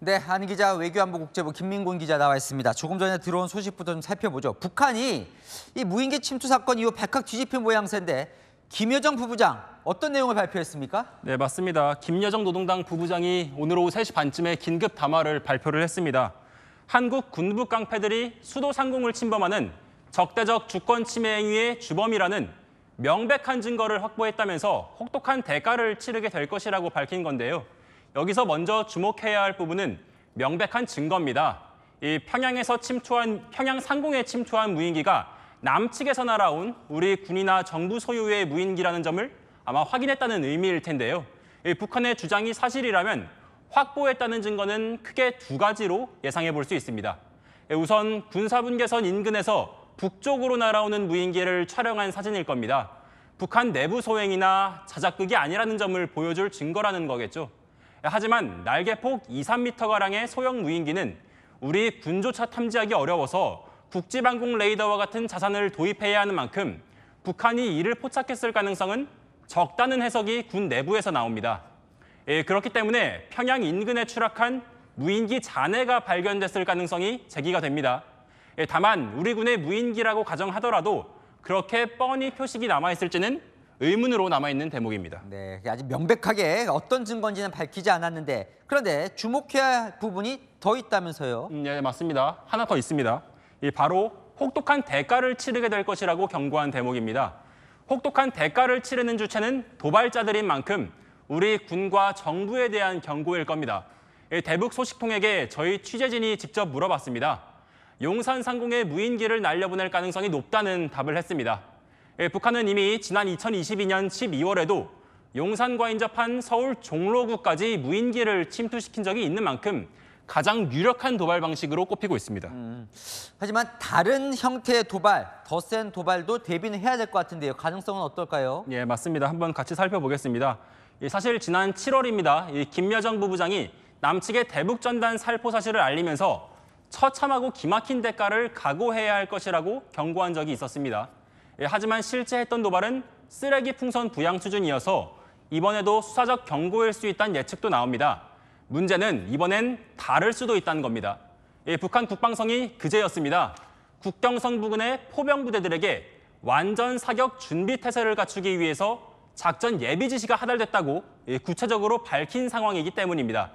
네, 한 기자, 외교안보국제부 김민곤 기자 나와 있습니다. 조금 전에 들어온 소식부터 좀 살펴보죠. 북한이 이 무인기 침투 사건 이후 백학 뒤집힌 모양새인데 김여정 부부장 어떤 내용을 발표했습니까? 네, 맞습니다. 김여정 노동당 부부장이 오늘 오후 3시 반쯤에 긴급 담화를 발표를 했습니다. 한국 군부 깡패들이 수도 상공을 침범하는 적대적 주권 침해 행위의 주범이라는 명백한 증거를 확보했다면서 혹독한 대가를 치르게 될 것이라고 밝힌 건데요. 여기서 먼저 주목해야 할 부분은 명백한 증거입니다. 이 평양 상공에 침투한 무인기가 남측에서 날아온 우리 군이나 정부 소유의 무인기라는 점을 아마 확인했다는 의미일 텐데요. 북한의 주장이 사실이라면 확보했다는 증거는 크게 두 가지로 예상해 볼 수 있습니다. 우선 군사분계선 인근에서 북쪽으로 날아오는 무인기를 촬영한 사진일 겁니다. 북한 내부 소행이나 자작극이 아니라는 점을 보여줄 증거라는 거겠죠. 하지만 날개폭 2, 3m가량의 소형 무인기는 우리 군조차 탐지하기 어려워서 국지방공 레이더와 같은 자산을 도입해야 하는 만큼 북한이 이를 포착했을 가능성은 적다는 해석이 군 내부에서 나옵니다. 그렇기 때문에 평양 인근에 추락한 무인기 잔해가 발견됐을 가능성이 제기가 됩니다. 다만 우리 군의 무인기라고 가정하더라도 그렇게 뻔히 표식이 남아있을지는 의문으로 남아있는 대목입니다. 네, 아직 명백하게 어떤 증거인지는 밝히지 않았는데 그런데 주목해야 할 부분이 더 있다면서요? 네, 맞습니다. 하나 더 있습니다. 바로 혹독한 대가를 치르게 될 것이라고 경고한 대목입니다. 혹독한 대가를 치르는 주체는 도발자들인 만큼 우리 군과 정부에 대한 경고일 겁니다. 대북 소식통에게 저희 취재진이 직접 물어봤습니다. 용산 상공에 무인기를 날려보낼 가능성이 높다는 답을 했습니다. 북한은 이미 지난 2022년 12월에도 용산과 인접한 서울 종로구까지 무인기를 침투시킨 적이 있는 만큼 가장 유력한 도발 방식으로 꼽히고 있습니다. 하지만 다른 형태의 도발, 더 센 도발도 대비는 해야 될 것 같은데요. 가능성은 어떨까요? 예, 맞습니다. 한번 같이 살펴보겠습니다. 사실 지난 7월입니다. 김여정 부부장이 남측의 대북전단 살포 사실을 알리면서 처참하고 기막힌 대가를 각오해야 할 것이라고 경고한 적이 있었습니다. 하지만 실제 했던 도발은 쓰레기 풍선 부양 수준이어서 이번에도 수사적 경고일 수 있다는 예측도 나옵니다. 문제는 이번엔 다를 수도 있다는 겁니다. 북한 국방성이 그제였습니다. 국경선 부근의 포병 부대들에게 완전 사격 준비 태세를 갖추기 위해서 작전 예비 지시가 하달됐다고 구체적으로 밝힌 상황이기 때문입니다.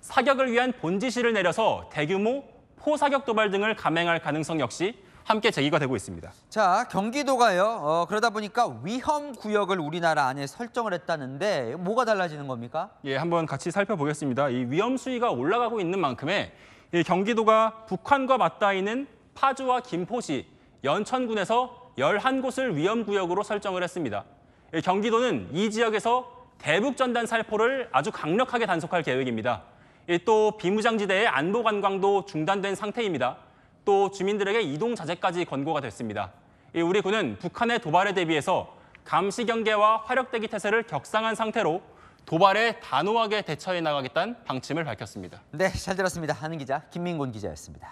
사격을 위한 본지시를 내려서 대규모 포사격 도발 등을 감행할 가능성 역시 함께 제기가 되고 있습니다. 자, 경기도가요. 그러다 보니까 위험 구역을 우리나라 안에 설정을 했다는데 뭐가 달라지는 겁니까? 예, 한번 같이 살펴보겠습니다. 이 위험 수위가 올라가고 있는 만큼에 이 경기도가 북한과 맞닿아있는 파주와 김포시, 연천군에서 11곳을 위험 구역으로 설정을 했습니다. 경기도는 이 지역에서 대북전단 살포를 아주 강력하게 단속할 계획입니다. 또 비무장지대의 안보 관광도 중단된 상태입니다. 또 주민들에게 이동 자제까지 권고가 됐습니다. 우리 군은 북한의 도발에 대비해서 감시 경계와 화력대기 태세를 격상한 상태로 도발에 단호하게 대처해 나가겠다는 방침을 밝혔습니다. 네, 잘 들었습니다. 하는 기자 김민곤 기자였습니다.